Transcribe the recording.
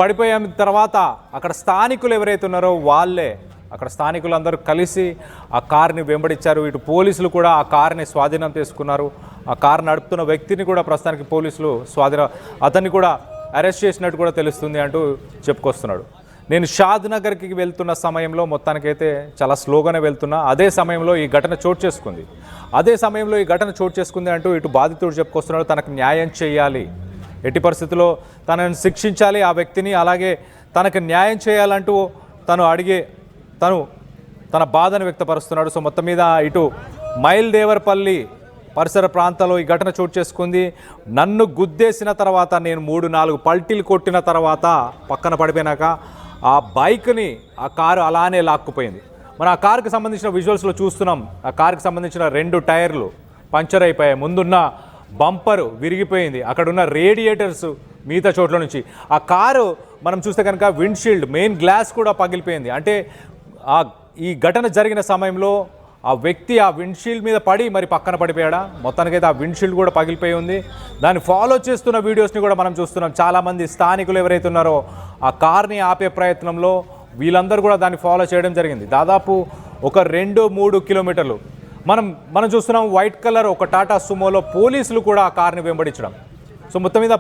పడిపోయిన తర్వాత అక్కడ స్థానికులు ఎవరైతే ఉన్నారో వాళ్ళే అక్కడ స్థానికులందరూ కలిసి ఆ కార్ని వెంబడించారు. ఇటు పోలీసులు కూడా ఆ కార్ని స్వాధీనం చేసుకున్నారు. ఆ కారు నడుపుతున్న వ్యక్తిని కూడా ప్రస్తుతానికి పోలీసులు అతన్ని కూడా అరెస్ట్ చేసినట్టు కూడా తెలుస్తుంది అంటూ చెప్పుకొస్తున్నాడు. నేను షాద్ నగర్కి వెళ్తున్న సమయంలో మొత్తానికైతే చాలా స్లోగానే వెళ్తున్నా, అదే సమయంలో ఈ ఘటన చోటు చేసుకుంది అంటూ ఇటు బాధితుడు చెప్పుకొస్తున్నాడు. తనకు న్యాయం చేయాలి, ఎట్టి పరిస్థితుల్లో తనను శిక్షించాలి ఆ వ్యక్తిని, అలాగే తనకు న్యాయం చేయాలంటూ తన బాధను వ్యక్తపరుస్తున్నాడు. సో మొత్తం మీద ఇటు మైల్దేవరపల్లి పరిసర ప్రాంతాల్లో ఈ ఘటన చోటు చేసుకుంది. నన్ను గుద్దేసిన తర్వాత నేను 3-4 పల్టీలు కొట్టిన తర్వాత పక్కన పడిపోయినాక ఆ బైక్ని ఆ కారు అలానే లాక్కుపోయింది. మనం ఆ కారుకి సంబంధించిన విజువల్స్లో చూస్తున్నాం. ఆ కారుకి సంబంధించిన 2 టైర్లు పంచర్ అయిపోయాయి, ముందున్న బంపరు విరిగిపోయింది, అక్కడున్న రేడియేటర్స్ మిగతా చోట్ల నుంచి ఆ కారు మనం చూస్తే కనుక విండ్షీల్డ్ మెయిన్ గ్లాస్ కూడా పగిలిపోయింది. అంటే ఈ ఘటన జరిగిన సమయంలో ఆ వ్యక్తి ఆ విండ్షీల్డ్ మీద పడి మరి పక్కన పడిపోయాడా, మొత్తానికైతే ఆ విండ్షీల్డ్ కూడా పగిలిపోయి ఉంది. దాన్ని ఫాలో చేస్తున్న వీడియోస్ని కూడా మనం చూస్తున్నాం. చాలామంది స్థానికులు ఎవరైతే ఉన్నారో ఆ కార్ని ఆపే ప్రయత్నంలో వీళ్ళందరూ కూడా దాన్ని ఫాలో చేయడం జరిగింది. దాదాపు ఒక 2-3 కిలోమీటర్లు మనం చూస్తున్నాం. వైట్ కలర్ ఒక టాటా సుమోలో పోలీసులు కూడా ఆ కార్ని వెంబడించడం. సో మొత్తం మీద